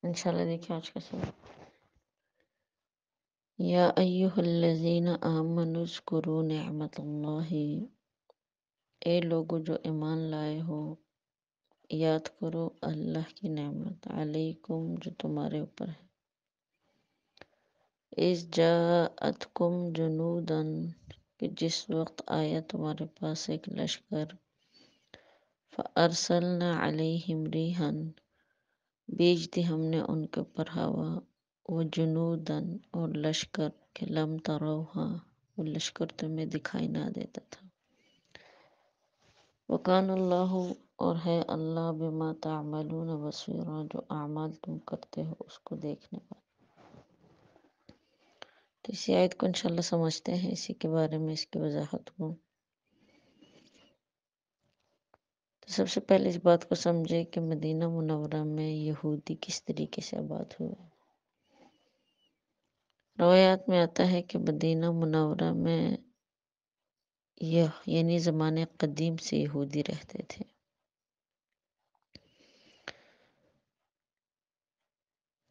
انشاءاللہ دیکھیں آج کا سبق۔ یا ایہا الذین آمنوا اذکروا نعمت اللہ، اے لوگو جو ایمان لائے ہو، یاد کرو اللہ کی نعمت علیکم جو تمہارے اوپر ہے۔ اذ جاءتکم جنودا، کہ جس وقت آیا تمہارے پاس ایک لشکر، فارسلنا علیہم ریحا، بھیج دی ہم نے ان کے اوپر ہوا، وجنوداً اور لشکر کہ لم تروہا، وہ لشکر تمہیں دکھائی نہ دیتا تھا۔ وکان اللہ، اور ہے اللہ بما تعملون بصیرا، جو اعمال تم کرتے ہو اس کو دیکھنے والا۔ تو اسی آیت کو انشاءاللہ سمجھتے ہیں، اسی کے بارے میں اس کی وضاحت کو۔ تو سب سے پہلے اس بات کو سمجھے کہ مدینہ منورہ میں یہودی کس طریقے سے آباد ہوئے۔ روایات میں آتا ہے کہ مدینہ منورہ میں یعنی زمانے قدیم سے یہودی رہتے تھے،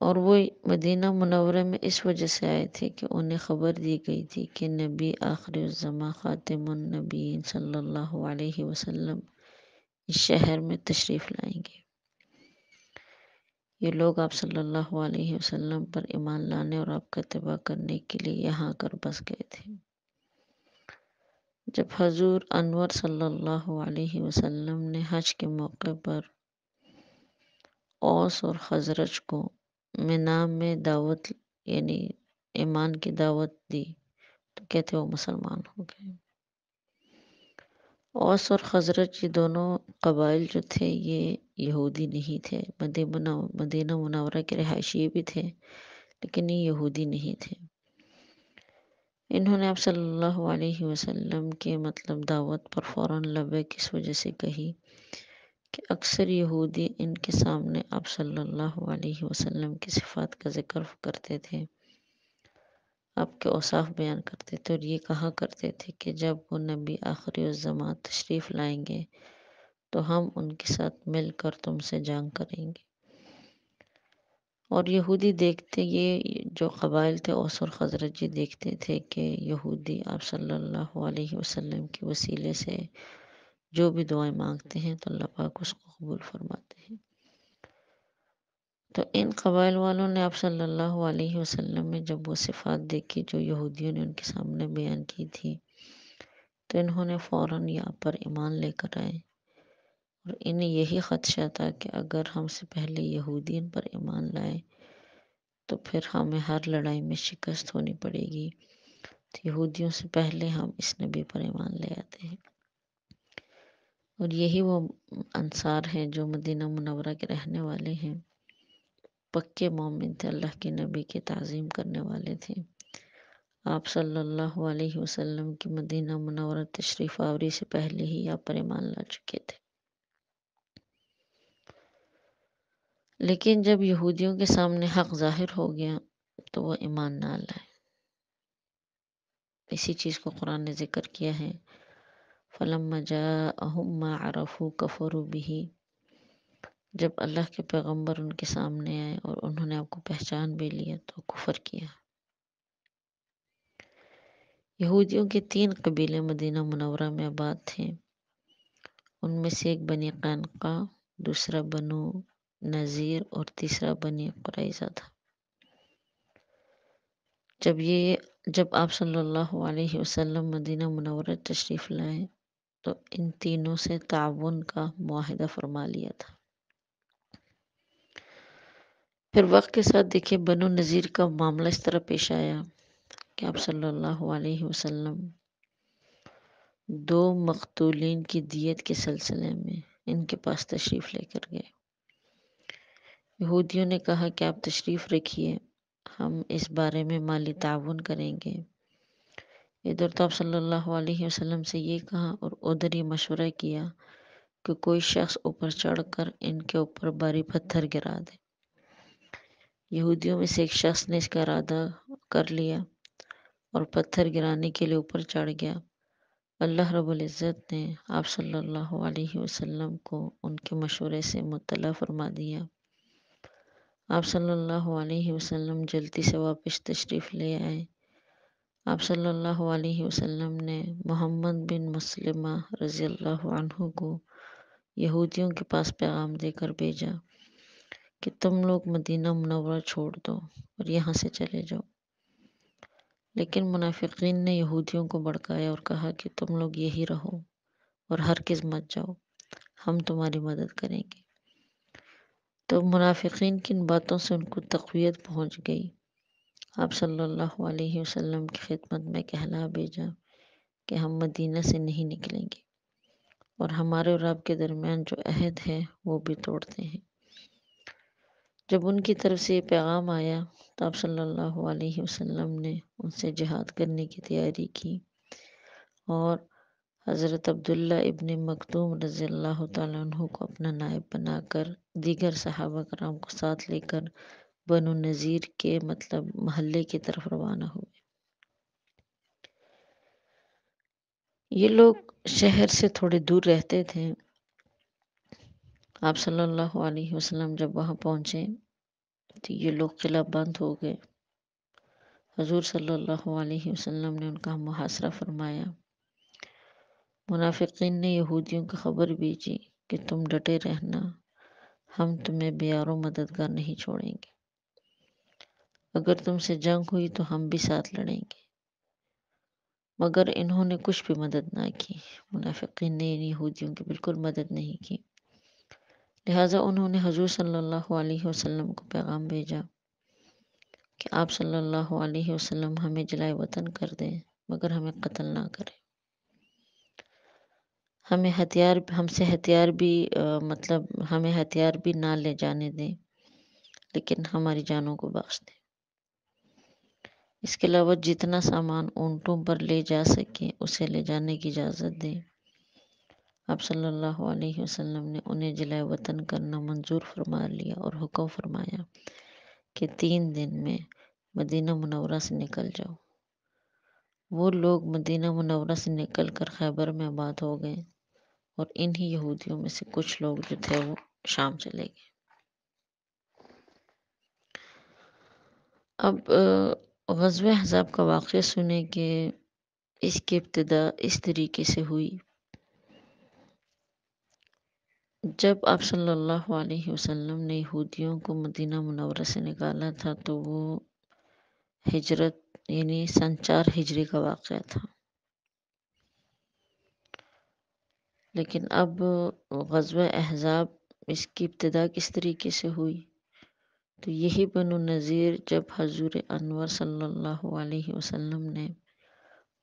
اور وہ مدینہ منورہ میں اس وجہ سے آئے تھے کہ انہیں خبر دی گئی تھی کہ نبی آخر الزماں خاتم النبیین صلی اللہ علیہ وسلم اس شہر میں تشریف لائیں گے۔ یہ لوگ آپ صلی اللہ علیہ وسلم پر ایمان لانے اور آپ کا اتباع کرنے کے لیے یہاں کر بس گئے تھے۔ جب حضور انور صلی اللہ علیہ وسلم نے حج کے موقع پر اوس اور خزرج کو منا میں دعوت یعنی ایمان کی دعوت دی تو کہتے وہ مسلمان ہو گئے۔ اوس اور خزرج یہ دونوں قبائل جو تھے یہ یہودی نہیں تھے، مدینہ منورہ کے رہائشی بھی تھے لیکن یہ یہودی نہیں تھے۔ انہوں نے آپ صلی اللہ علیہ وسلم کے دعوت پر فوراً لبیک اس وجہ سے کہی کہ اکثر یہودی ان کے سامنے آپ صلی اللہ علیہ وسلم کی صفات کا ذکر کرتے تھے، آپ کے اوصاف بیان کرتے تھے، اور یہ کہا کرتے تھے کہ جب وہ نبی آخری الزمان تشریف لائیں گے تو ہم ان کے ساتھ مل کر تم سے جنگ کریں گے۔ اور یہودی دیکھتے، یہ جو قبائل تھے اوس اور خزرج، یہ دیکھتے تھے کہ یہودی آپ صلی اللہ علیہ وسلم کے وسیلے سے جو بھی دعائیں مانگتے ہیں تو اللہ پاک اس کو قبول فرماتے ہیں۔ تو ان قبائل والوں نے آپ صلی اللہ علیہ وسلم میں جب وہ صفات دیکھی جو یہودیوں نے ان کے سامنے بیان کی تھی تو انہوں نے فوراً یہاں پر ایمان لے کر آئے، اور انہیں یہی خدشہ تھا کہ اگر ہم سے پہلے یہودی ان پر ایمان لائے تو پھر ہمیں ہر لڑائی میں شکست ہونی پڑے گی، تو یہودیوں سے پہلے ہم اس نبی پر ایمان لے آتے ہیں۔ اور یہی وہ انصار ہیں جو مدینہ منورہ کے رہنے والے ہیں، پکے مومن تھے، اللہ کے نبی کی تعظیم کرنے والے تھے۔ آپ صلی اللہ علیہ وسلم کی مدینہ منورہ تشریف آوری سے پہلے ہی آپ پر ایمان لا چکے تھے، لیکن جب یہودیوں کے سامنے حق ظاہر ہو گیا تو وہ ایمان نہ لائے۔ اسی چیز کو قرآن نے ذکر کیا ہے، فَلَمَّا جَاءَهُم مَّا عَرَفُوا كَفَرُوا بِهِ، جب اللہ کے پیغمبر ان کے سامنے آئے اور انہوں نے آپ کو پہچان بھی لیا تو کفر کیا۔ یہودیوں کے 3 قبیلے مدینہ منورہ میں آباد تھے، ان میں سے ایک بنی قینقاع، دوسرا بنو نذیر اور تیسرا بنی قریظہ تھا۔ جب آپ صلی اللہ علیہ وسلم مدینہ منورہ تشریف لائے تو ان تینوں سے تعاون کا معاہدہ فرما لیا تھا۔ پھر وقت کے ساتھ دیکھیں بنو نذیر کا معاملہ اس طرح پیش آیا کہ آپ صلی اللہ علیہ وسلم 2 مقتولین کی دیت کے سلسلے میں ان کے پاس تشریف لے کر گئے۔ یہودیوں نے کہا کہ آپ تشریف رکھیے، ہم اس بارے میں مالی تعاون کریں گے۔ ادھر تو آپ صلی اللہ علیہ وسلم سے یہ کہا اور ادھر یہ مشورہ کیا کہ کوئی شخص اوپر چڑھ کر ان کے اوپر بھاری پتھر گرا دے۔ یہودیوں میں سے ایک شخص نے اس کا ارادہ کر لیا اور پتھر گرانے کے لیے اوپر چڑھ گیا۔ اللہ رب العزت نے آپ صلی اللہ علیہ وسلم کو ان کے مشورے سے مطلع فرما دیا۔ آپ صلی اللہ علیہ وسلم جلدی سے واپس تشریف لے آئے۔ آپ صلی اللہ علیہ وسلم نے محمد بن مسلمہ رضی اللہ عنہ کو یہودیوں کے پاس پیغام دے کر بھیجا کہ تم لوگ مدینہ منورہ چھوڑ دو اور یہاں سے چلے جاؤ، لیکن منافقین نے یہودیوں کو بھڑکایا اور کہا کہ تم لوگ یہی رہو اور ہرگز مت جاؤ، ہم تمہاری مدد کریں گے۔ تو منافقین کی ان باتوں سے ان کو تقویت پہنچ گئی۔ آپ صلی اللہ علیہ وسلم کی خدمت میں کہلا بھیجا کہ ہم مدینہ سے نہیں نکلیں گے اور ہمارے اور آپ کے درمیان جو عہد ہے وہ بھی توڑتے ہیں۔ جب ان کی طرف سے یہ پیغام آیا تو آپ صلی اللہ علیہ وسلم نے ان سے جہاد کرنے کی تیاری کی اور حضرت عبداللہ ابن مکتوم رضی اللہ تعالیٰ عنہ کو اپنا نائب بنا کر دیگر صحابہ کرام کو ساتھ لے کر بنو نذیر کے محلے کی طرف روانہ ہوئے۔ یہ لوگ شہر سے تھوڑے دور رہتے تھے۔ آپ صلی اللہ علیہ وسلم جب وہاں پہنچے تو یہ لوگ قلعہ بند ہو گئے۔ حضور صلی اللہ علیہ وسلم نے ان کا محاصرہ فرمایا۔ منافقین نے یہودیوں کو خبر بھیجی کہ تم ڈٹے رہنا، ہم تمہیں بیار و مددگار نہیں چھوڑیں گے، اگر تم سے جنگ ہوئی تو ہم بھی ساتھ لڑیں گے۔ مگر انہوں نے کچھ بھی مدد نہ کی، منافقین نے یہودیوں کی بالکل مدد نہیں کی۔ لہٰذا انہوں نے حضور صلی اللہ علیہ وسلم کو پیغام بھیجا کہ آپ صلی اللہ علیہ وسلم ہمیں جلائے وطن کر دیں مگر ہمیں قتل نہ کریں، ہمیں ہتھیار بھی نہ لے جانے دیں، لیکن ہماری جانوں کو بخش دیں۔ اس کے علاوہ جتنا سامان اونٹوں پر لے جا سکیں اسے لے جانے کی اجازت دیں۔ آپ صلی اللہ علیہ وسلم نے انہیں جلائے وطن کرنا منظور فرما لیا اور حکم فرمایا کہ 3 دن میں مدینہ منورہ سے نکل جاؤ۔ وہ لوگ مدینہ منورہ سے نکل کر خیبر میں آباد ہو گئے اور انہی یہودیوں میں سے کچھ لوگ جو تھے وہ شام چلے گئے۔ اب غزوہ احزاب کا واقعہ سنیں کہ اس کی ابتدا اس طریقے سے ہوئی۔ جب آپ صلی اللہ علیہ وسلم نے یہودیوں کو مدینہ منورہ سے نکالا تھا تو وہ ہجرت یعنی سن 4 ہجری کا واقعہ تھا، لیکن اب غزوہ احزاب اس کی ابتدا کس طریقے سے ہوئی؟ تو یہی بنو نذیر جب حضور انور صلی اللہ علیہ وسلم نے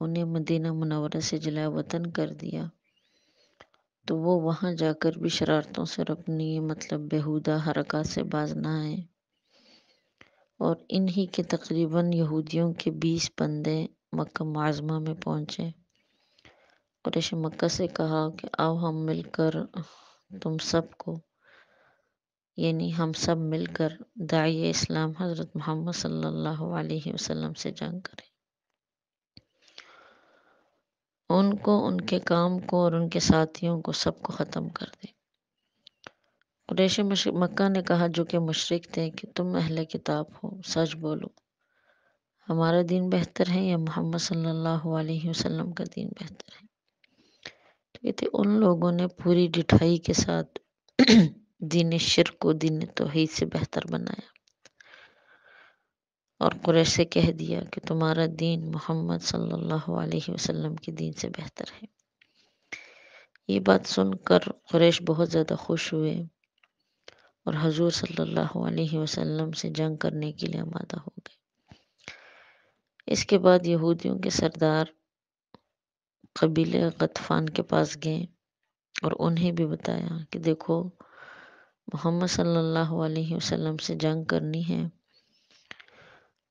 انہیں مدینہ منورہ سے جلا وطن کر دیا تو وہ وہاں جا کر بھی شرارتوں سے اور اپنی بیہودہ حرکات سے باز نہ آئے، اور انہی کے تقریباً یہودیوں کے 20 بندے مکہ معظمہ میں پہنچے۔ قریش مکہ سے کہا کہ آؤ ہم مل کر تم سب کو یعنی ہم سب مل کر داعی اسلام حضرت محمد صلی اللہ علیہ وسلم سے جنگ کریں، ان کو، ان کے کام کو اور ان کے ساتھیوں کو سب کو ختم کر دیں۔ قریش مکہ نے کہا جو کہ مشرک تھے کہ تم اہل کتاب ہو، سچ بولو، ہمارا دین بہتر ہے یا محمد صلی اللہ علیہ وسلم کا دین بہتر ہے؟ تو یہ تھے ان لوگوں نے پوری ڈٹھائی کے ساتھ دین شرک کو دین توحید سے بہتر بنایا اور قریش سے کہہ دیا کہ تمہارا دین محمد صلی اللہ علیہ وسلم کے دین سے بہتر ہے۔ یہ بات سن کر قریش بہت زیادہ خوش ہوئے اور حضور صلی اللہ علیہ وسلم سے جنگ کرنے کے لیے آمادہ ہو گئے۔ اس کے بعد یہودیوں کے سردار قبیلہ غطفان کے پاس گئے اور انہیں بھی بتایا کہ دیکھو محمد صلی اللہ علیہ وسلم سے جنگ کرنی ہے،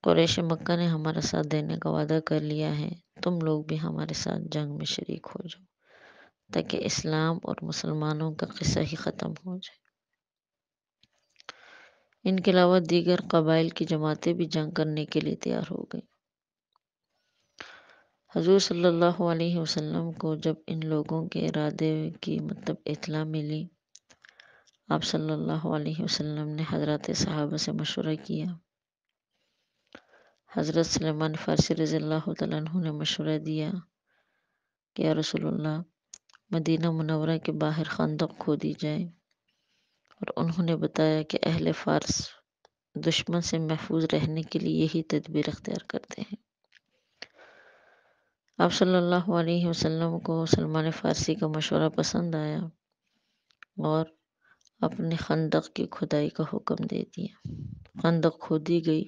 قریش مکہ نے ہمارا ساتھ دینے کا وعدہ کر لیا ہے، تم لوگ بھی ہمارے ساتھ جنگ میں شریک ہو جاؤ تاکہ اسلام اور مسلمانوں کا قصہ ہی ختم ہو جائے۔ ان کے علاوہ دیگر قبائل کی جماعتیں بھی جنگ کرنے کے لیے تیار ہو گئی۔ حضور صلی اللہ علیہ وسلم کو جب ان لوگوں کے ارادے کی اطلاع ملی، آپ صلی اللہ علیہ وسلم نے حضرات صحابہ سے مشورہ کیا۔ حضرت سلیمان فارسی رضی اللہ تعالیٰ عنہ نے مشورہ دیا کہ یا رسول اللہ، مدینہ منورہ کے باہر خندق کھودی جائے، اور انہوں نے بتایا کہ اہل فارس دشمن سے محفوظ رہنے کے لیے یہی تدبیر اختیار کرتے ہیں۔ آپ صلی اللہ علیہ وسلم کو سلمان فارسی کا مشورہ پسند آیا اور اپنے خندق کی کھدائی کا حکم دے دیا۔ خندق کھودی گئی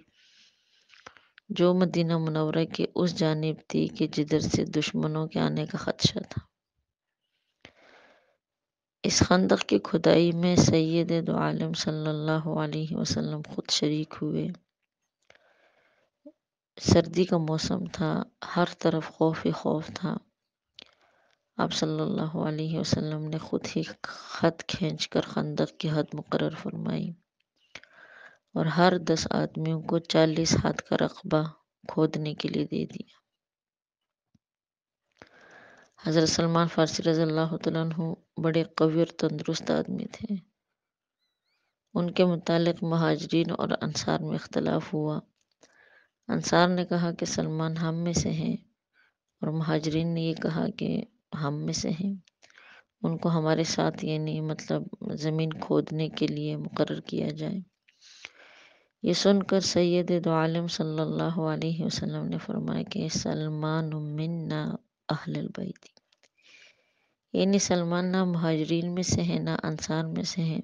جو مدینہ منورہ کے اس جانب تھی کہ جدھر سے دشمنوں کے آنے کا خدشہ تھا۔ اس خندق کی کھدائی میں سید دو عالم صلی اللہ علیہ وسلم خود شریک ہوئے۔ سردی کا موسم تھا، ہر طرف خوف ہی خوف تھا۔ آپ صلی اللہ علیہ وسلم نے خود ہی خط کھینچ کر خندق کی حد مقرر فرمائی اور ہر 10 آدمیوں کو 40 ہاتھ کا رقبہ کھودنے کے لیے دے دیا۔ حضرت سلمان فارسی رضی اللہ تعالیٰ عنہ بڑے قوی اور تندرست آدمی تھے۔ ان کے متعلق مہاجرین اور انصار میں اختلاف ہوا۔ انصار نے کہا کہ سلمان ہم میں سے ہیں، اور مہاجرین نے یہ کہا کہ ہم میں سے ہیں، ان کو ہمارے ساتھ یعنی مطلب زمین کھودنے کے لیے مقرر کیا جائے۔ یہ سن کر سید دو عالم صلی اللہ علیہ وسلم نے فرمایا کہ سلمان منا اہل البیت، یعنی سلمان نہ مہاجرین میں سے ہیں نہ انصار میں سے ہیں،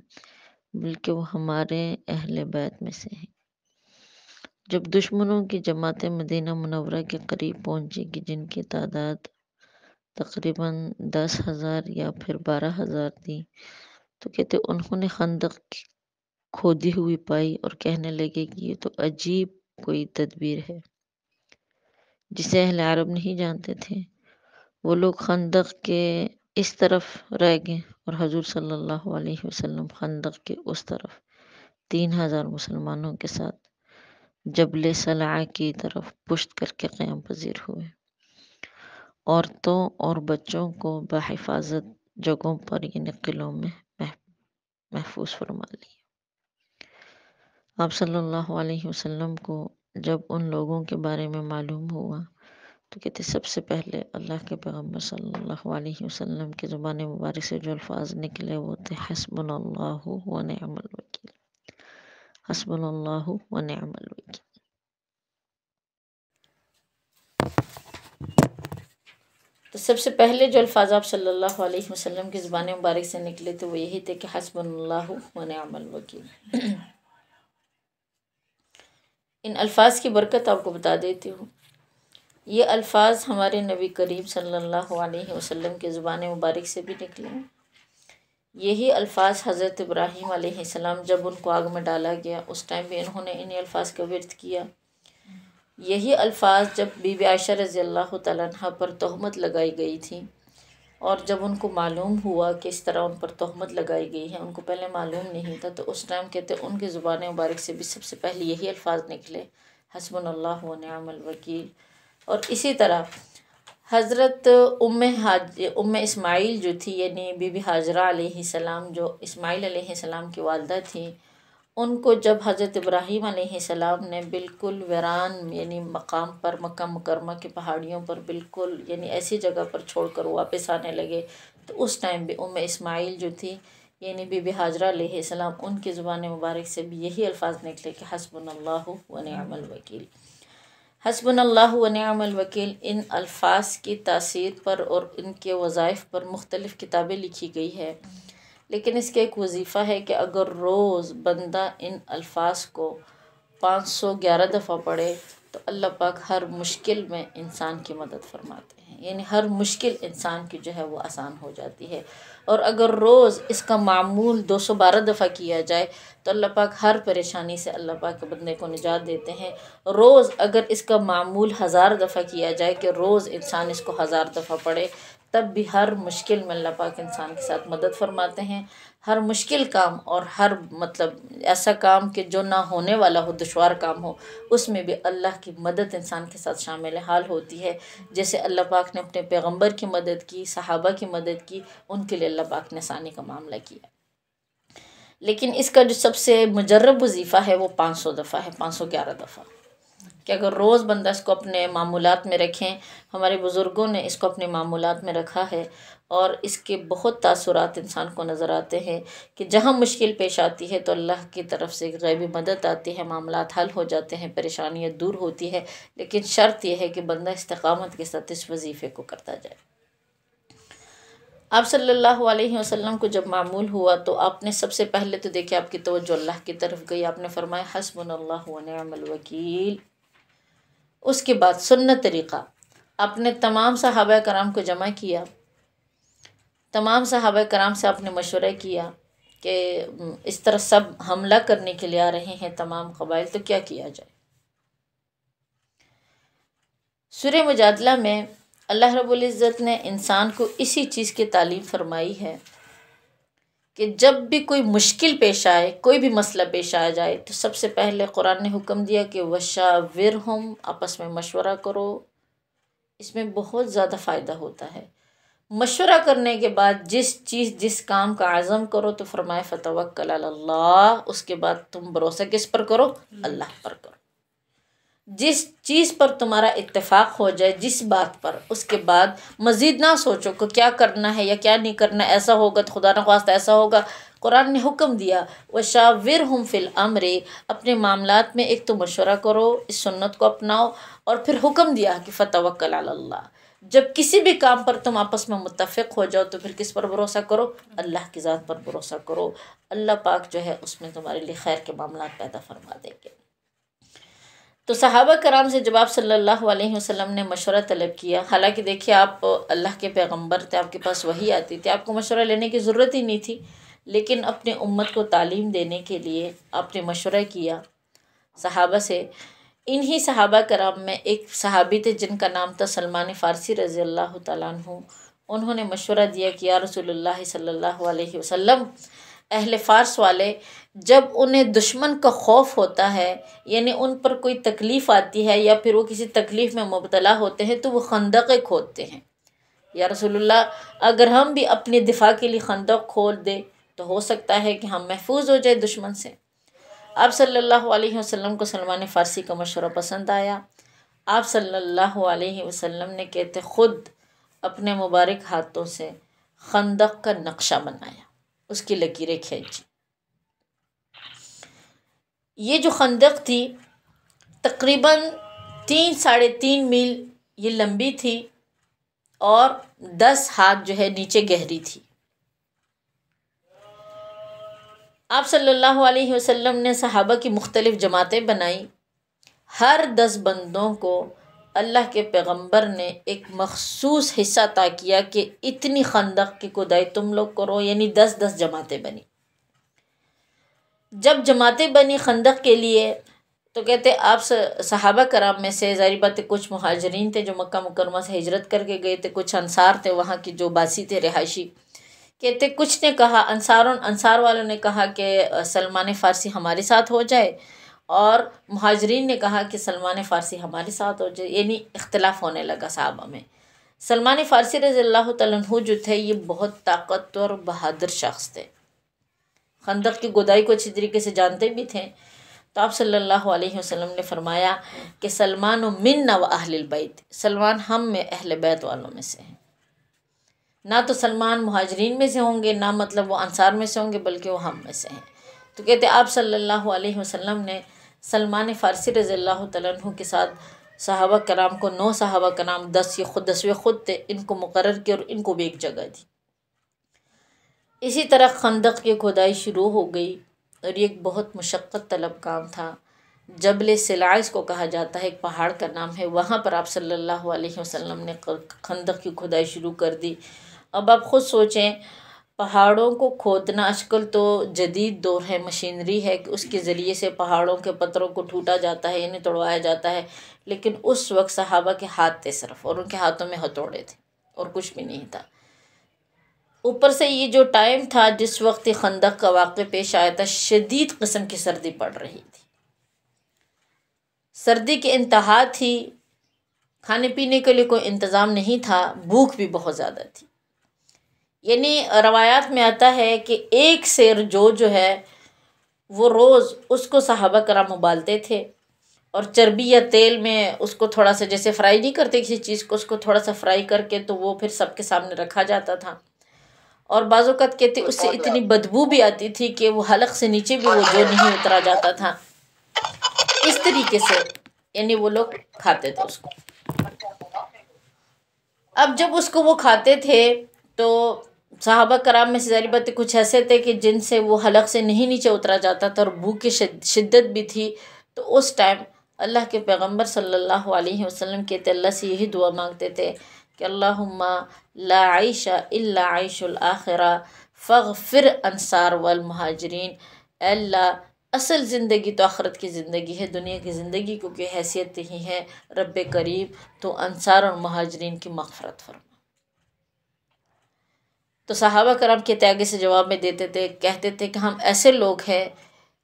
بلکہ وہ ہمارے اہل بیت میں سے ہیں۔ جب دشمنوں کی جماعتیں مدینہ منورہ کے قریب پہنچے گی، جن کی تعداد تقریباً 10,000 یا پھر 12,000 تھی، تو کہتے انہوں نے خندق کھودی ہوئی پائی اور کہنے لگے کہ یہ تو عجیب کوئی تدبیر ہے جسے اہل عرب نہیں جانتے تھے۔ وہ لوگ خندق کے اس طرف رہ گئے اور حضور صلی اللہ علیہ وسلم خندق کے اس طرف 3,000 مسلمانوں کے ساتھ جبل صلعہ کی طرف پشت کر کے قیام پذیر ہوئے۔ عورتوں اور بچوں کو بحفاظت جگہوں پر یعنی قلعوں میں محفوظ فرما لی۔ آپ صلی اللہ علیہ وسلم کو جب ان لوگوں کے بارے میں معلوم ہوا تو کہتے سب سے پہلے اللہ کے پیغمبر صلی اللہ علیہ وسلم کی زبان مبارک سے جو الفاظ نکلے وہ تھے حسبنا اللہ و نعم الوکیل، حسبنا اللہ و نعم الوکیل۔ تو سب سے پہلے جو الفاظ آپ صلی اللہ علیہ وسلم کی زبان مبارک سے نکلے تھے وہ یہی تھے کہ حسبنا اللہ و نعم الوکیل۔ ان الفاظ کی برکت آپ کو بتا دیتی ہوں۔ یہ الفاظ ہمارے نبی کریم صلی اللہ علیہ وسلم کی زبان مبارک سے بھی نکلے ہیں۔ یہی الفاظ حضرت ابراہیم علیہ السلام جب ان کو آگ میں ڈالا گیا اس ٹائم بھی انہوں نے انہی الفاظ کا ورد کیا۔ یہی الفاظ جب بی بی عائشہ رضی اللہ تعالیٰ عنہ پر تہمت لگائی گئی تھی، اور جب ان کو معلوم ہوا کہ اس طرح ان پر تہمت لگائی گئی ہے، ان کو پہلے معلوم نہیں تھا، تو اس ٹائم کہتے ان کی زبان مبارک سے بھی سب سے پہلے یہی الفاظ نکلے حسبنا اللہ و نعم الوکیل۔ اور اسی طرح حضرت ام اسماعیل جو تھی یعنی بی بی ہاجرہ علیہ السلام، جو اسماعیل علیہ السلام کی والدہ تھیں، ان کو جب حضرت ابراہیم علیہ السلام نے بالکل ویران یعنی مقام پر مکہ مکرمہ کی پہاڑیوں پر بالکل یعنی ایسی جگہ پر چھوڑ کر واپس آنے لگے، تو اس ٹائم بھی ام اسماعیل جو تھی یعنی بی بی ہاجرہ علیہ السلام، ان کی زبان مبارک سے بھی یہی الفاظ نکلے کہ حسبنا اللہ و نعم الوکیل۔ حسبنا اللہ و نعم الوکیل، ان الفاظ کی تاثیر پر اور ان کے وظائف پر مختلف کتابیں لکھی گئی ہے، لیکن اس کا ایک وظیفہ ہے کہ اگر روز بندہ ان الفاظ کو 511 دفعہ پڑھے تو اللہ پاک ہر مشکل میں انسان کی مدد فرماتے ہیں، یعنی ہر مشکل انسان کی جو ہے وہ آسان ہو جاتی ہے۔ اور اگر روز اس کا معمول 212 دفعہ کیا جائے تو اللہ پاک ہر پریشانی سے اللہ پاک کے بندے کو نجات دیتے ہیں۔ روز اگر اس کا معمول 1000 دفعہ کیا جائے کہ روز انسان اس کو 1000 دفعہ پڑھے، تب بھی ہر مشکل میں اللہ پاک انسان کے ساتھ مدد فرماتے ہیں۔ ہر مشکل کام اور ہر مطلب ایسا کام کہ جو نہ ہونے والا ہو، دشوار کام ہو، اس میں بھی اللہ کی مدد انسان کے ساتھ شامل حال ہوتی ہے۔ جیسے اللہ پاک نے اپنے پیغمبر کی مدد کی، صحابہ کی مدد کی، ان کے لیے اللہ پاک نے آسانی کا معاملہ کیا۔ لیکن اس کا جو سب سے مجرب وظیفہ ہے وہ 500 دفعہ ہے، 511 دفعہ، کہ اگر روز بندہ اس کو اپنے معمولات میں رکھیں. ہمارے بزرگوں نے اس کو اپنے معمولات میں رکھا ہے، اور اس کے بہت تاثرات انسان کو نظر آتے ہیں کہ جہاں مشکل پیش آتی ہے تو اللہ کی طرف سے غیبی مدد آتی ہے، معاملات حل ہو جاتے ہیں، پریشانیاں دور ہوتی ہے. لیکن شرط یہ ہے کہ بندہ استقامت کے ساتھ اس وظیفے کو کرتا جائے. آپ صلی اللہ علیہ وسلم کو جب معمول ہوا تو آپ نے سب سے پہلے تو دیکھیں آپ کی توجہ اللہ کی طرف گئی، آپ نے فرمایا حسبنا اللہ ونعم الوکیل. اس کے بعد سنت طریقہ، آپ نے تمام صحابہ کرام کو جمع کیا، تمام صحابہ کرام سے آپ نے مشورہ کیا کہ اس طرح سب حملہ کرنے کے لیے آ رہے ہیں تمام قبائل، تو کیا کیا جائے. سورہ مجادلہ میں اللہ رب العزت نے انسان کو اسی چیز کی تعلیم فرمائی ہے کہ جب بھی کوئی مشکل پیش آئے، کوئی بھی مسئلہ پیش آ جائے، تو سب سے پہلے قرآن نے حکم دیا کہ وشاورہم، آپس میں مشورہ کرو. اس میں بہت زیادہ فائدہ ہوتا ہے. مشورہ کرنے کے بعد جس کام کا عزم کرو تو فرمائے فتوکل علی اللہ، اس کے بعد تم بھروسہ کس پر کرو؟ اللہ پر کرو. جس چیز پر تمہارا اتفاق ہو جائے، جس بات پر، اس کے بعد مزید نہ سوچو کہ کیا کرنا ہے یا کیا نہیں کرنا، ایسا ہوگا تو خدا نخواستہ ایسا ہوگا. قرآن نے حکم دیا وشاورہم فی الامر، اپنے معاملات میں ایک تو مشورہ کرو، اس سنت کو اپناؤ، اور پھر حکم دیا کہ فتوکل علی اللہ. جب کسی بھی کام پر تم آپس میں متفق ہو جاؤ تو پھر کس پر بھروسہ کرو؟ اللہ کی ذات پر بھروسہ کرو. اللہ پاک جو ہے اس میں تمہارے لیے خیر کے معاملات پیدا فرما دیں گے. تو صحابہ کرام سے جب آپ صلی اللہ علیہ وسلم نے مشورہ طلب کیا، حالانکہ دیکھیے آپ اللہ کے پیغمبر تھے، آپ کے پاس وحی آتی تھی، آپ کو مشورہ لینے کی ضرورت ہی نہیں تھی، لیکن اپنے امت کو تعلیم دینے کے لیے آپ نے مشورہ کیا صحابہ سے. انہی صحابہ کرام میں ایک صحابی تھے جن کا نام تھا سلمان فارسی رضی اللہ تعالیٰ عنہ. انہوں نے مشورہ دیا کہ یا رسول اللہ صلی اللہ علیہ وسلم، اہل فارس والے جب انہیں دشمن کا خوف ہوتا ہے، یعنی ان پر کوئی تکلیف آتی ہے یا پھر وہ کسی تکلیف میں مبتلا ہوتے ہیں تو وہ خندقیں کھودتے ہیں. یا رسول اللہ، اگر ہم بھی اپنے دفاع کے لیے خندق کھود دیں تو ہو سکتا ہے کہ ہم محفوظ ہو جائے دشمن سے. آپ صلی اللہ علیہ وسلم کو سلمان فارسی کا مشورہ پسند آیا. آپ صلی اللہ علیہ وسلم نے کہتے خود اپنے مبارک ہاتھوں سے خندق کا نقشہ بنایا، اس کی لکیریں کھینچی. یہ جو خندق تھی تقریباً 3-3.5 میل یہ لمبی تھی اور 10 ہاتھ جو ہے نیچے گہری تھی. آپ صلی اللہ علیہ وسلم نے صحابہ کی مختلف جماعتیں بنائیں. ہر 10 بندوں کو اللہ کے پیغمبر نے ایک مخصوص حصہ عطا کیا کہ اتنی خندق کی کھدائی تم لوگ کرو، یعنی 10 جماعتیں بنی. جب جماعتیں بنی خندق کے لیے تو کہتے آپ صحابہ کرام میں سے ظاہر بات کچھ مہاجرین تھے جو مکہ مکرمہ سے ہجرت کر کے گئے تھے، کچھ انصار تھے وہاں کی جو باسی تھے رہائشی. کہتے کچھ نے کہا، انصار والوں نے کہا کہ سلمان فارسی ہمارے ساتھ ہو جائے، اور مہاجرین نے کہا کہ سلمان فارسی ہمارے ساتھ ہو جائے، یعنی اختلاف ہونے لگا صحابہ میں. سلمان فارسی رضی اللہ تعالیٰ عنہ جو تھے یہ بہت طاقتور بہادر شخص تھے، خندق کی گدائی کو اچھی طریقے سے جانتے بھی تھے. تو آپ صلی اللہ علیہ وسلم نے فرمایا کہ سلمان منا و اہل البیت، سلمان ہم میں اہل بیت والوں میں سے ہیں. نہ تو سلمان مہاجرین میں سے ہوں گے، نہ مطلب وہ انصار میں سے ہوں گے، بلکہ وہ ہم میں سے ہیں. تو کہتے آپ صلی اللہ علیہ وسلم نے سلمان فارسی رضی اللہ تعالیٰ عنہ کے ساتھ صحابہ کرام کو 9 صحابہ کرام 10 خود تھے، ان کو مقرر کیا اور ان کو بھی ایک جگہ دی. اسی طرح خندق کی کھدائی شروع ہو گئی اور یہ ایک بہت مشقت طلب کام تھا. جبل سلع اس کو کہا جاتا ہے، ایک پہاڑ کا نام ہے، وہاں پر آپ صلی اللہ علیہ وسلم نے خندق کی کھدائی شروع کر دی. اب آپ خود سوچیں، پہاڑوں کو کھودنا آج کل تو جدید دور ہے، مشینری ہے کہ اس کے ذریعے سے پہاڑوں کے پتھروں کو ٹوٹا جاتا ہے، یعنی توڑوایا جاتا ہے. لیکن اس وقت صحابہ کے ہاتھ تھے صرف، اور ان کے ہاتھوں میں ہتھوڑے تھے اور کچھ بھی نہیں تھا. اوپر سے یہ جو ٹائم تھا جس وقت خندق کا واقعہ پیش آیا تھا، شدید قسم کی سردی پڑ رہی تھی، سردی کی انتہا تھی، کھانے پینے کے لیے کوئی انتظام نہیں تھا، بھوک بھی بہت زیادہ تھی. یعنی روایات میں آتا ہے کہ ایک سیر جو ہے وہ روز اس کو صحابہ کرام ابالتے تھے، اور چربی یا تیل میں اس کو تھوڑا سا، جیسے فرائی نہیں کرتے کسی چیز کو، اس کو تھوڑا سا فرائی کر کے تو وہ پھر سب کے سامنے رکھا جاتا تھا، اور بعض اوقات کہتے اس سے اتنی بدبو بھی آتی تھی کہ وہ حلق سے نیچے بھی وہ جو نہیں اترا جاتا تھا۔ اس طریقے سے یعنی وہ لوگ کھاتے تھے اس کو۔ اب جب اس کو وہ کھاتے تھے تو صحابہ کرام میں سے ظاہر بات کچھ ایسے تھے کہ جن سے وہ حلق سے نہیں نیچے اترا جاتا تھا، اور بھوک کی شدت بھی تھی، تو اس ٹائم اللہ کے پیغمبر صلی اللہ علیہ وسلم کہتے اللہ سے یہی دعا مانگتے تھے کہ اللہم لا عیش الا عیش الآخرہ فاغفر انصار والمہاجرین، اے اللہ اصل زندگی تو آخرت کی زندگی ہے، دنیا کی زندگی کو کوئی حیثیت نہیں ہے، رب کریم تو انصار اور مہاجرین کی مغفرت فرما۔ تو صحابہ کرام کے آگے سے جواب میں دیتے تھے، کہتے تھے کہ ہم ایسے لوگ ہیں،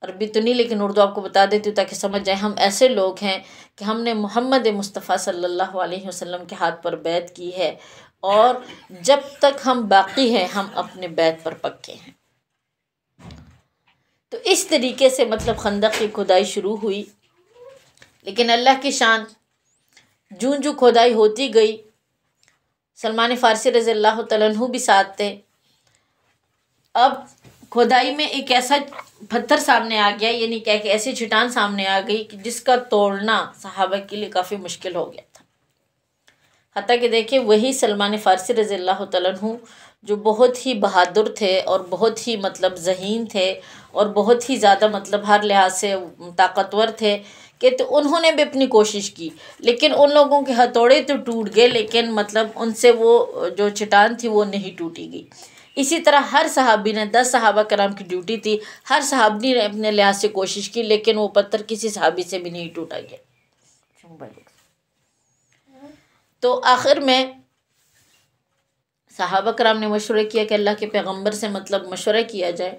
عربی تو نہیں لیکن اردو آپ کو بتا دیتی ہوں تاکہ سمجھ جائیں، ہم ایسے لوگ ہیں کہ ہم نے محمد مصطفیٰ صلی اللہ علیہ وسلم کے ہاتھ پر بیعت کی ہے، اور جب تک ہم باقی ہیں ہم اپنے بیعت پر پکے ہیں۔ تو اس طریقے سے مطلب خندق کی کھدائی شروع ہوئی، لیکن اللہ کی شان جوں کھدائی ہوتی گئی، سلمان فارسی رضی اللہ تعالیٰ عنہ بھی ساتھ تھے۔ اب کھدائی میں ایک ایسا پتھر سامنے آ گیا، یعنی کہ ایک ایسی چٹان سامنے آ گئی کہ جس کا توڑنا صحابہ کے لیے کافی مشکل ہو گیا تھا۔ حتیٰ کہ دیکھیں وہی سلمان فارسی رضی اللہ تعالیٰ عنہ جو بہت ہی بہادر تھے اور بہت ہی مطلب ذہین تھے اور بہت ہی زیادہ مطلب ہر لحاظ سے طاقتور تھے، کہ تو انہوں نے بھی اپنی کوشش کی، لیکن ان لوگوں کے ہتھوڑے تو ٹوٹ گئے، لیکن مطلب ان سے وہ جو چٹان تھی وہ نہیں ٹوٹی گئی۔ اسی طرح ہر صحابی نے 10 صحابہ کرام کی ڈیوٹی تھی، ہر صحابی نے اپنے لحاظ سے کوشش کی، لیکن وہ پتھر کسی صحابی سے بھی نہیں ٹوٹا گیا۔ تو آخر میں صحابہ کرام نے مشورہ کیا کہ اللہ کے پیغمبر سے مطلب مشورہ کیا جائے،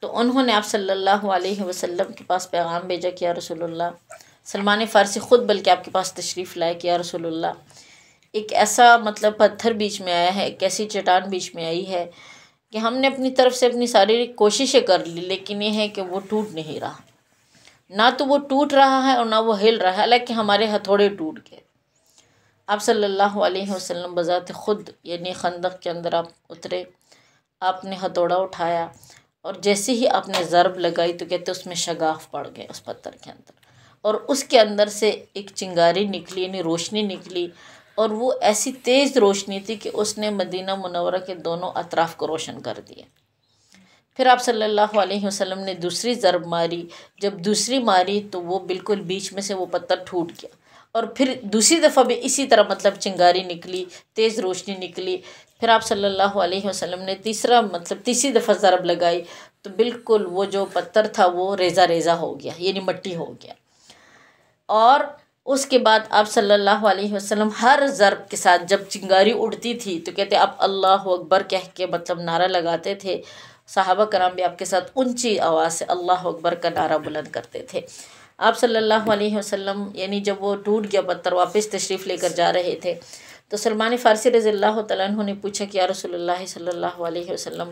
تو انہوں نے آپ صلی اللہ علیہ وسلم کے پاس پیغام بھیجا کہ یا رسول اللہ، سلمان فارسی خود بلکہ آپ کے پاس تشریف لائے کہ یا رسول اللہ، ایک ایسا مطلب پتھر بیچ میں آیا ہے، ایک ایسی چٹان بیچ میں آئی ہے کہ ہم نے اپنی طرف سے اپنی ساری کوششیں کر لی، لیکن یہ ہے کہ وہ ٹوٹ نہیں رہا، نہ تو وہ ٹوٹ رہا ہے اور نہ وہ ہل رہا ہے، حالانکہ ہمارے ہتھوڑے ٹوٹ گئے۔ آپ صلی اللہ علیہ وسلم بذات خود یعنی خندق کے اندر آپ اترے، آپ نے ہتھوڑا اٹھایا، اور جیسے ہی آپ نے ضرب لگائی تو کہتے اس میں شگاف پڑ گئے اس پتھر کے اندر، اور اس کے اندر سے ایک چنگاری نکلی، یعنی روشنی نکلی، اور وہ ایسی تیز روشنی تھی کہ اس نے مدینہ منورہ کے دونوں اطراف کو روشن کر دیا۔ پھر آپ صلی اللہ علیہ وسلم نے دوسری ضرب ماری، جب دوسری ماری تو وہ بالکل بیچ میں سے وہ پتھر ٹوٹ گیا، اور پھر دوسری دفعہ بھی اسی طرح مطلب چنگاری نکلی، تیز روشنی نکلی۔ پھر آپ صلی اللہ علیہ وسلم نے تیسری دفعہ ضرب لگائی تو بالکل وہ جو پتھر تھا وہ ریزہ ریزہ ہو گیا، یعنی مٹی ہو گیا۔ اور اس کے بعد آپ صلی اللہ علیہ وسلم ہر ضرب کے ساتھ جب چنگاری اڑتی تھی تو کہتے آپ اللہ اکبر کہہ کے مطلب نعرہ لگاتے تھے، صحابہ کرام بھی آپ کے ساتھ اونچی آواز سے اللہ اکبر کا نعرہ بلند کرتے تھے۔ آپ صلی اللہ علیہ وسلم یعنی جب وہ ٹوٹ گیا پتھر واپس تشریف لے کر جا رہے تھے تو سلمان فارسی رضی اللہ تعالیٰ عنہ نے پوچھا کہ یا رسول اللہ صلی اللہ علیہ وسلم،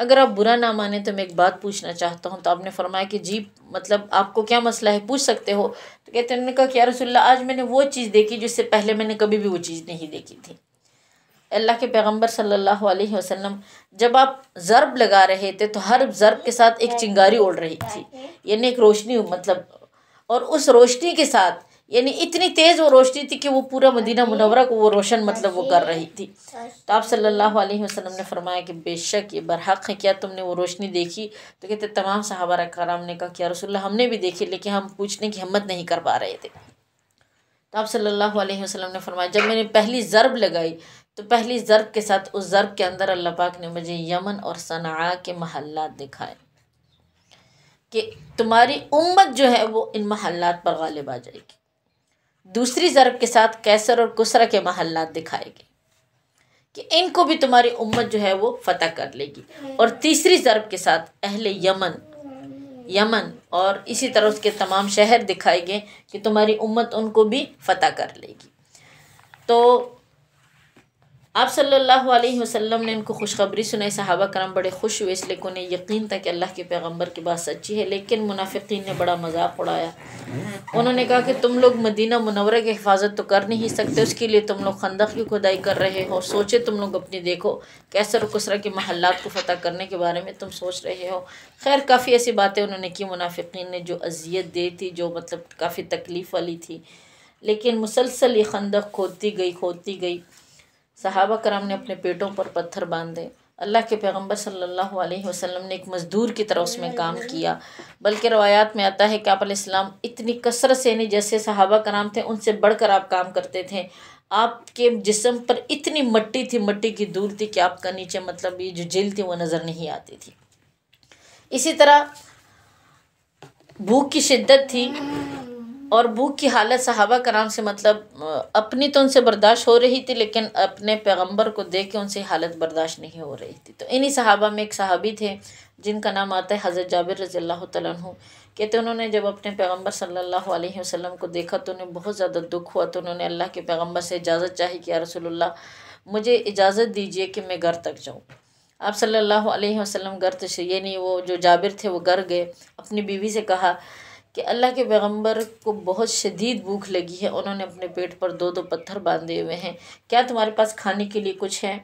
اگر آپ برا نہ مانیں تو میں ایک بات پوچھنا چاہتا ہوں۔ تو آپ نے فرمایا کہ جی مطلب آپ کو کیا مسئلہ ہے، پوچھ سکتے ہو۔ تو کہتے ہیں، انہوں نے کہا کہ یا رسول اللہ آج میں نے وہ چیز دیکھی جس سے پہلے میں نے کبھی بھی وہ چیز نہیں دیکھی تھی۔ اللہ کے پیغمبر صلی اللہ علیہ وسلم جب آپ ضرب لگا رہے تھے تو ہر ضرب کے ساتھ ایک چنگاری اڑ رہی تھی، یعنی ایک روشنی مطلب، اور اس روشنی کے ساتھ یعنی اتنی تیز وہ روشنی تھی کہ وہ پورا مدینہ منورہ کو وہ روشن مطلب وہ کر رہی تھی۔ تو آپ صلی اللہ علیہ وسلم نے فرمایا کہ بے شک یہ برحق ہے، کیا تم نے وہ روشنی دیکھی؟ تو کہتے تمام صحابہ کرام نے کہا کہ یا رسول اللہ ہم نے بھی دیکھی، لیکن ہم پوچھنے کی ہمت نہیں کر پا رہے تھے۔ تو آپ صلی اللہ علیہ وسلم نے فرمایا جب میں نے پہلی ضرب لگائی تو پہلی ضرب کے ساتھ اس ضرب کے اندر اللہ پاک نے مجھے یمن اور صنعاء کے محلات دکھائے کہ تمہاری امت جو ہے وہ ان محلات پر غالب آ جائے گی۔ دوسری ضرب کے ساتھ کیسر اور کسرا کے محلات دکھائے گی کہ ان کو بھی تمہاری امت جو ہے وہ فتح کر لے گی، اور تیسری ضرب کے ساتھ اہل یمن اور اسی طرح اس کے تمام شہر دکھائے گئے کہ تمہاری امت ان کو بھی فتح کر لے گی۔ تو آپ صلی اللہ علیہ وسلم نے ان کو خوشخبری سنائی، صحابہ کرام بڑے خوش ہوئے، اس لیے کہ انہیں یقین تھا کہ اللہ کے پیغمبر کی بات سچی ہے، لیکن منافقین نے بڑا مذاق اڑایا۔ انہوں نے کہا کہ تم لوگ مدینہ منورہ کی حفاظت تو کر نہیں سکتے، اس کے لیے تم لوگ خندق کی کھدائی کر رہے ہو، سوچے تم لوگ اپنی دیکھو، کیسر و کسرا کے محلات کو فتح کرنے کے بارے میں تم سوچ رہے ہو۔ خیر کافی ایسی باتیں انہوں نے کی منافقین نے جو اذیت دی تھی، جو مطلب کافی تکلیف والی تھی، لیکن مسلسل یہ خندق کھودتی گئی۔ صحابہ کرام نے اپنے پیٹوں پر پتھر باندھے۔ اللہ کے پیغمبر صلی اللہ علیہ وسلم نے ایک مزدور کی طرح اس میں کام کیا، بلکہ روایات میں آتا ہے کہ آپ علیہ السلام اتنی کثرت سے نہیں، جیسے صحابہ کرام تھے ان سے بڑھ کر آپ کام کرتے تھے۔ آپ کے جسم پر اتنی مٹی تھی، مٹی کی دھول تھی کہ آپ کا نیچے مطلب یہ جو جلد تھی وہ نظر نہیں آتی تھی۔ اسی طرح بھوک کی شدت تھی، اور بھوک کی حالت صحابہ کرام سے مطلب اپنی تو ان سے برداشت ہو رہی تھی، لیکن اپنے پیغمبر کو دیکھ کے ان سے حالت برداشت نہیں ہو رہی تھی۔ تو انہی صحابہ میں ایک صحابی تھے جن کا نام آتا ہے حضرت جابر رضی اللہ تعالیٰ عنہ۔ کہتے انہوں نے جب اپنے پیغمبر صلی اللہ علیہ وسلم کو دیکھا تو انہیں بہت زیادہ دکھ ہوا، تو انہوں نے اللہ کے پیغمبر سے اجازت چاہی کہ یا رسول اللہ مجھے اجازت دیجئے کہ میں گھر تک جاؤں۔ آپ صلی اللہ علیہ وسلم گھر تشریف، یعنی وہ جو جابر تھے وہ گھر گئے، اپنی بیوی سے کہا کہ اللہ کے پیغمبر کو بہت شدید بھوک لگی ہے، انہوں نے اپنے پیٹ پر 2 پتھر باندھے ہوئے ہیں، کیا تمہارے پاس کھانے کے لیے کچھ ہے؟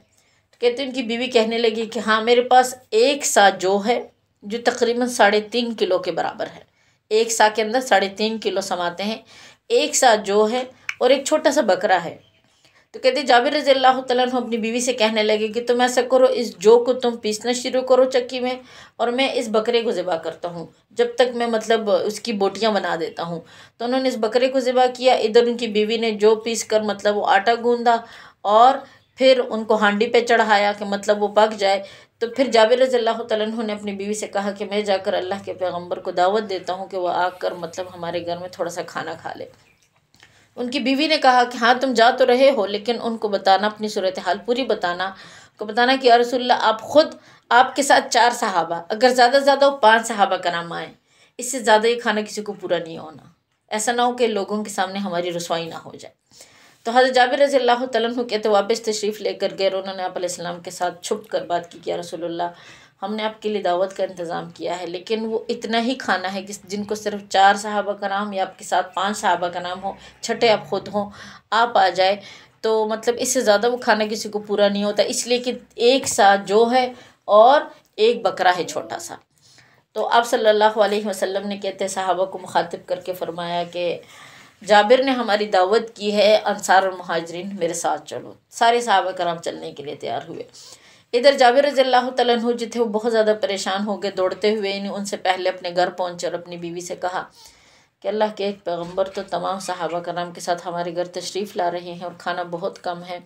تو کہتے ہیں ان کی بیوی کہنے لگی کہ ہاں میرے پاس 1 سا جو ہے، جو تقریباً 3.5 کلو کے برابر ہے، 1 سا کے اندر 3.5 کلو سماتے ہیں، 1 سا جو ہے اور ایک چھوٹا سا بکرا ہے۔ تو کہتے جابر رضی اللہ تعالیٰ عنہ اپنی بیوی سے کہنے لگے کہ تم ایسا کرو، اس جو کو تم پیسنا شروع کرو چکی میں، اور میں اس بکرے کو ذبح کرتا ہوں جب تک میں مطلب اس کی بوٹیاں بنا دیتا ہوں۔ تو انہوں نے اس بکرے کو ذبح کیا، ادھر ان کی بیوی نے جو پیس کر مطلب وہ آٹا گوندا اور پھر ان کو ہانڈی پہ چڑھایا کہ مطلب وہ پک جائے۔ تو پھر جابر رضی اللہ تعالیٰ عنہ نے اپنی بیوی سے کہا کہ میں جا کر اللہ کے پیغمبر کو دعوت دیتا ہوں کہ وہ آ کر مطلب ہمارے گھر میں تھوڑا سا کھانا کھا لے۔ ان کی بیوی نے کہا کہ ہاں تم جا تو رہے ہو، لیکن ان کو بتانا، اپنی صورتحال پوری بتانا، کو بتانا کہ یا رسول اللہ آپ خود، آپ کے ساتھ 4 صحابہ، اگر زیادہ سے زیادہ 5 صحابہ کا نام آئے، اس سے زیادہ یہ کھانا کسی کو پورا نہیں ہونا، ایسا نہ ہو کہ لوگوں کے سامنے ہماری رسوائی نہ ہو جائے۔ تو حضرت جابر رضی اللہ تعالیٰ عنہ کہتے واپس تشریف لے کر گئے، انہوں نے آپ علیہ السلام کے ساتھ چھپ کر بات کی کہ یا رسول اللہ ہم نے آپ کے لیے دعوت کا انتظام کیا ہے، لیکن وہ اتنا ہی کھانا ہے جن کو صرف 4 صحابہ کا نام یا آپ کے ساتھ 5 صحابہ کا نام ہو، چھٹے آپ خود ہوں، آپ آ جائے تو مطلب اس سے زیادہ وہ کھانا کسی کو پورا نہیں ہوتا، اس لیے کہ 1 سا جو ہے اور 1 بکرا ہے چھوٹا سا۔ تو آپ صلی اللہ علیہ وسلم نے کہتے صحابہ کو مخاطب کر کے فرمایا کہ جابر نے ہماری دعوت کی ہے، انصار اور مہاجرین میرے ساتھ چلو۔ سارے صحابہ کرام چلنے کے لیے تیار ہوئے۔ ادھر جابر رضی اللہ تعالیٰ عنہ جو تھے وہ بہت زیادہ پریشان ہو گئے، دوڑتے ہوئے ان سے پہلے اپنے گھر پہنچے اور اپنی بیوی سے کہا کہ اللہ کے ایک پیغمبر تو تمام صحابہ کرام کے ساتھ ہمارے گھر تشریف لا رہے ہیں اور کھانا بہت کم ہے۔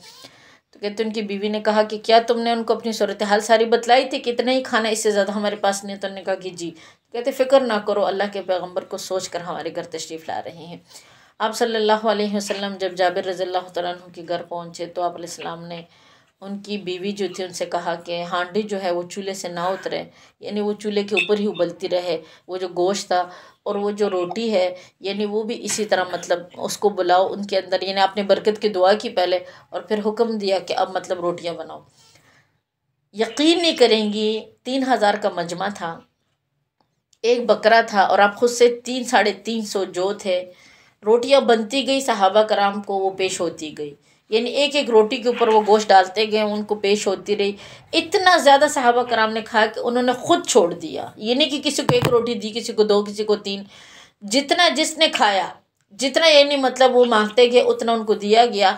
تو کہتے ان کی بیوی نے کہا کہ کیا تم نے ان کو اپنی صورتحال ساری بتلائی تھی کہ اتنا ہی کھانا، اس سے زیادہ ہمارے پاس نہیں؟ تو انہوں نے کہا کہ جی۔ کہتے فکر نہ کرو، اللہ کے پیغمبر کو سوچ کر ہمارے گھر تشریف لا رہے ہیں۔ آپ صلی اللہ علیہ وسلم جب جابر رضی اللہ تعالیٰ عنہ کے گھر پہنچے تو آپ علیہ السلام نے ان کی بیوی جو تھی ان سے کہا کہ ہانڈی جو ہے وہ چولہے سے نہ اترے، یعنی وہ چولہے کے اوپر ہی ابلتی رہے، وہ جو گوشت تھا اور وہ جو روٹی ہے یعنی وہ بھی اسی طرح مطلب اس کو بلاؤ ان کے اندر، یعنی آپ نے برکت کی دعا کی پہلے اور پھر حکم دیا کہ اب مطلب روٹیاں بناؤ۔ یقین نہیں کریں گی 3000 کا مجمع تھا، 1 بکرا تھا اور آپ خود سے 300-350 جو تھے، روٹیاں بنتی گئی، صحابہ کرام کو وہ پیش ہوتی گئی، یعنی ایک ایک روٹی کے اوپر وہ گوشت ڈالتے گئے، ان کو پیش ہوتی رہی۔ اتنا زیادہ صحابہ کرام نے کھایا کہ انہوں نے خود چھوڑ دیا، یہ نہیں کہ کسی کو 1 روٹی دی، کسی کو 2، کسی کو 3، جتنا جس نے کھایا، جتنا یعنی مطلب وہ مانگتے گئے اتنا ان کو دیا گیا۔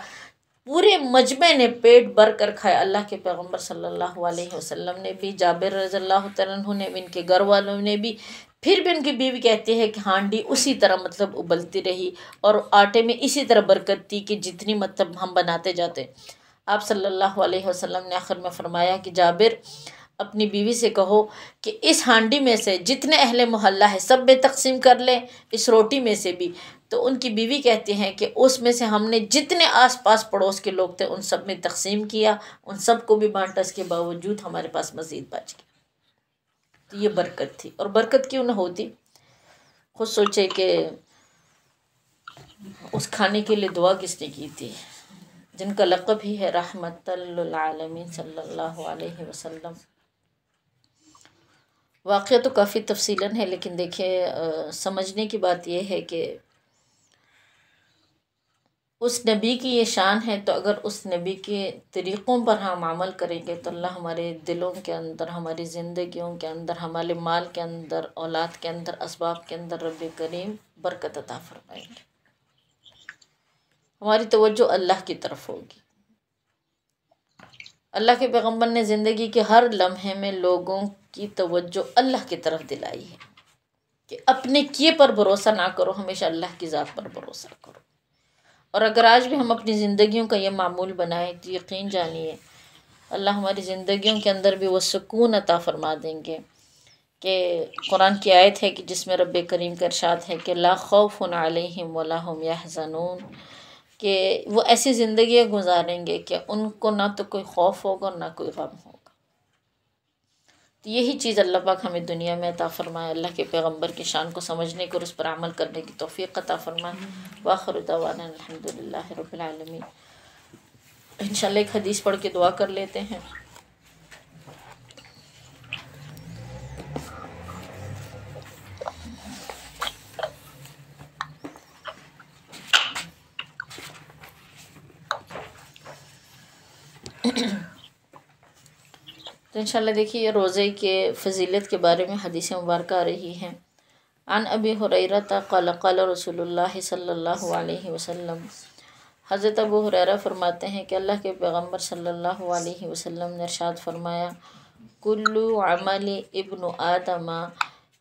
پورے مجمع نے پیٹ بھر کر کھایا۔ اللہ کے پیغمبر صلی اللہ علیہ وسلم نے بھی، جابر رضی اللہ تعالیٰ عنہ نے بھی، ان کے گھر والوں نے بھی، پھر بھی ان کی بیوی کہتی ہے کہ ہانڈی اسی طرح مطلب ابلتی رہی اور آٹے میں اسی طرح برکت تھی کہ جتنی مطلب ہم بناتے جاتے۔ آپ صلی اللہ علیہ وسلم نے آخر میں فرمایا کہ جابر اپنی بیوی سے کہو کہ اس ہانڈی میں سے جتنے اہل محلہ ہے سب میں تقسیم کر لیں، اس روٹی میں سے بھی۔ تو ان کی بیوی کہتی ہیں کہ اس میں سے ہم نے جتنے آس پاس پڑوس کے لوگ تھے ان سب میں تقسیم کیا، ان سب کو بھی بانٹا، اس کے باوجود ہمارے پاس مزید بچ گیا۔ تو یہ برکت تھی، اور برکت کیوں نہ ہوتی؟ خود سوچے کہ اس کھانے کے لیے دعا کس نے کی تھی، جن کا لقب ہی ہے رحمت للعالمین صلی اللہ علیہ وسلم۔ واقعہ تو کافی تفصیلاً ہے، لیکن دیکھیے سمجھنے کی بات یہ ہے کہ اس نبی کی یہ شان ہے، تو اگر اس نبی کے طریقوں پر ہم عمل کریں گے تو اللہ ہمارے دلوں کے اندر، ہماری زندگیوں کے اندر، ہمارے مال کے اندر، اولاد کے اندر، اسباب کے اندر رب کریم برکت عطا فرمائیں گے۔ ہماری توجہ اللہ کی طرف ہوگی۔ اللہ کے پیغمبر نے زندگی کے ہر لمحے میں لوگوں کی توجہ اللہ کی طرف دلائی ہے کہ اپنے کیے پر بھروسہ نہ کرو، ہمیشہ اللہ کی ذات پر بھروسہ کرو۔ اور اگر آج بھی ہم اپنی زندگیوں کا یہ معمول بنائیں تو یقین جانیے اللہ ہماری زندگیوں کے اندر بھی وہ سکون عطا فرما دیں گے کہ قرآن کی آیت ہے کہ جس میں رب کریم کا ارشاد ہے کہ لا خوف علیہم ولا هم یحزنون، کہ وہ ایسی زندگیاں گزاریں گے کہ ان کو نہ تو کوئی خوف ہوگا اور نہ کوئی غم ہوگا۔ تو یہی چیز اللہ پاک ہمیں دنیا میں عطا فرمائے، اللہ کے پیغمبر کی شان کو سمجھنے کو اور اس پر عمل کرنے کی توفیق عطا فرمائے۔ وآخر دعوانا الحمدللہ رب العالمین۔ انشاءاللہ ایک حدیث پڑھ کے دعا کر لیتے ہیں۔ تو انشاءاللہ دیکھیے یہ روزے کے فضیلت کے بارے میں حدیث مبارکہ آ رہی ہیں۔ عن ابی ہریرہ قال قال رسول اللہ صلی اللہ علیہ وسلم، حضرت ابو ہریرہ فرماتے ہیں کہ اللہ کے پیغمبر صلی اللہ علیہ وسلم نے ارشاد فرمایا کل عمل ابن آدم،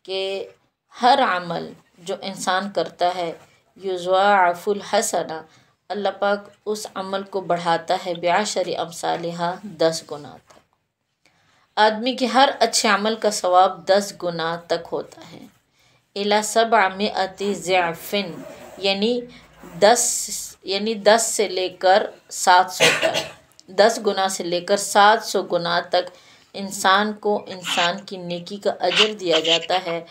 کہ ہر عمل جو انسان کرتا ہے یضاعف الحسنہ، اللہ پاک اس عمل کو بڑھاتا ہے بعشر امثالہا، 10 گنا تک۔ آدمی کے ہر اچھے عمل کا ثواب 10 گنا تک ہوتا ہے۔ الی 700 ضعف، یعنی 10 سے لے کر 700 تک، 10 گنا سے لے کر 700 گنا تک انسان کو انسان کی نیکی کا اجر دیا جاتا ہے۔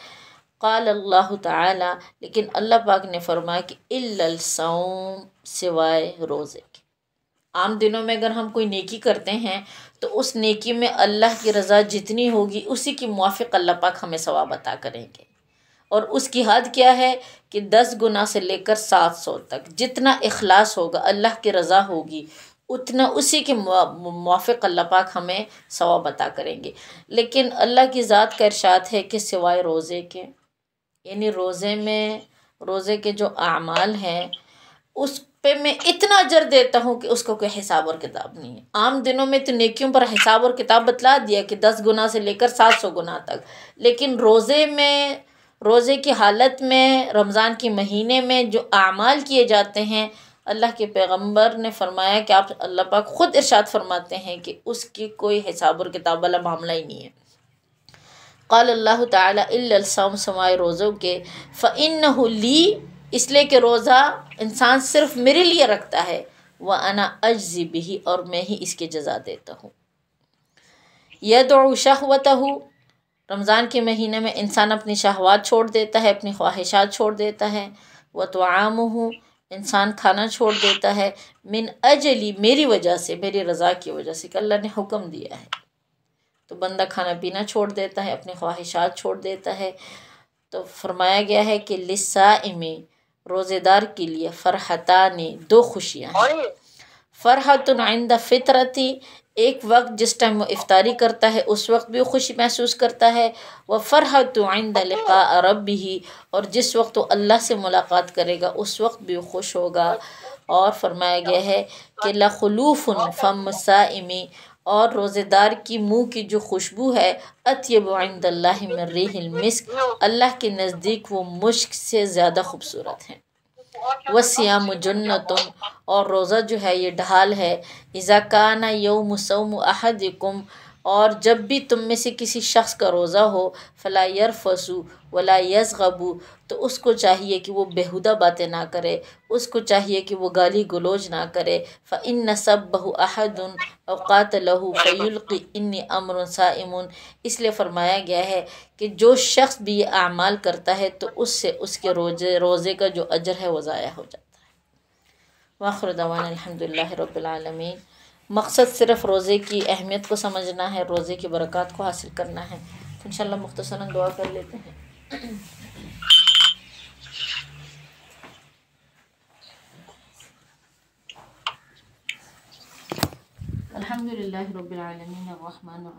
قال اللہ تعالی، لیکن اللہ پاک نے فرمایا کہ الا الصوم، سوائے روزے کے۔ عام دنوں میں اگر ہم کوئی نیکی کرتے ہیں تو اس نیکی میں اللہ کی رضا جتنی ہوگی اسی کی موافق اللہ پاک ہمیں ثواب عطا کریں گے، اور اس کی حد کیا ہے کہ 10 گنا سے لے کر 700 تک، جتنا اخلاص ہوگا، اللہ کی رضا ہوگی، اتنا اسی کے موافق اللہ پاک ہمیں ثواب عطا کریں گے۔ لیکن اللہ کی ذات کا ارشاد ہے کہ سوائے روزے کے، یعنی روزے کے جو اعمال ہیں اس پہ میں اتنا اجر دیتا ہوں کہ اس کو کوئی حساب اور کتاب نہیں ہے۔ عام دنوں میں تو نیکیوں پر حساب اور کتاب بتلا دیا کہ 10 گنا سے لے کر 700 گنا تک، لیکن روزے کی حالت میں، رمضان کے مہینے میں جو اعمال کیے جاتے ہیں، اللہ کے پیغمبر نے فرمایا کہ اللہ پاک خود ارشاد فرماتے ہیں کہ اس کی کوئی حساب اور کتاب والا معاملہ ہی نہیں ہے۔ قال اللہ تعالی الا الصوم، سوائے روزوں کے، فإنہ لی، اس لیے کہ روزہ انسان صرف میرے لیے رکھتا ہے، وَأَنَا أَجْزِي بِهِ، اور میں ہی اس کی جزا دیتا ہوں۔ يَدْعُ شَهْوَتَهُ، رمضان کے مہینے میں انسان اپنی شہوات چھوڑ دیتا ہے، اپنی خواہشات چھوڑ دیتا ہے۔ وَطَعَامُهُ، انسان کھانا چھوڑ دیتا ہے، مِنْ أَجْلِ، میری وجہ سے، میری رضا کی وجہ سے، کہ اللہ نے حکم دیا ہے، تو بندہ کھانا پینا چھوڑ دیتا ہے، اپنی خواہشات چھوڑ دیتا ہے۔ تو فرمایا گیا ہے کہ للصائم، روزے دار کے لیے، فرحتان، 2 خوشیاں ہیں۔ فرحت عند فطرتی، ایک وقت جس ٹائم وہ افطاری کرتا ہے اس وقت بھی وہ خوشی محسوس کرتا ہے، وفرحت عند لقاء ربہ، اور جس وقت وہ اللہ سے ملاقات کرے گا اس وقت بھی وہ خوش ہوگا۔ اور فرمایا گیا ہے کہ لخلوف فم الصائم، اور روزے دار کی منہ کی جو خوشبو ہے، اطیب عند اللہ من ریح المسک، اللہ کے نزدیک وہ مشک سے زیادہ خوبصورت ہیں۔ والصیام جنۃ، اور روزہ جو ہے یہ ڈھال ہے، اذا کان یوم صوم احدکم، اور جب بھی تم میں سے کسی شخص کا روزہ ہو، فلا یرفث ولا یصغب، تو اس کو چاہیے کہ وہ بیہودہ باتیں نہ کرے، اس کو چاہیے کہ وہ گالی گلوچ نہ کرے۔ فإن سبہ احد او قاتلہ فیلقی انی امر صائم، اس لیے فرمایا گیا ہے کہ جو شخص بھی یہ اعمال کرتا ہے تو اس سے اس کے روزے کا جو اجر ہے وہ ضائع ہو جاتا ہے۔ وآخر دعوانا الحمدللہ رب العالمین۔ مقصد صرف روزے کی اہمیت کو سمجھنا ہے، روزے کی برکات کو حاصل کرنا ہے۔ تو انشاءاللہ مختصراً دعا کر لیتے ہیں۔ الحمدللہ رب العالمین الرحمن الرحیم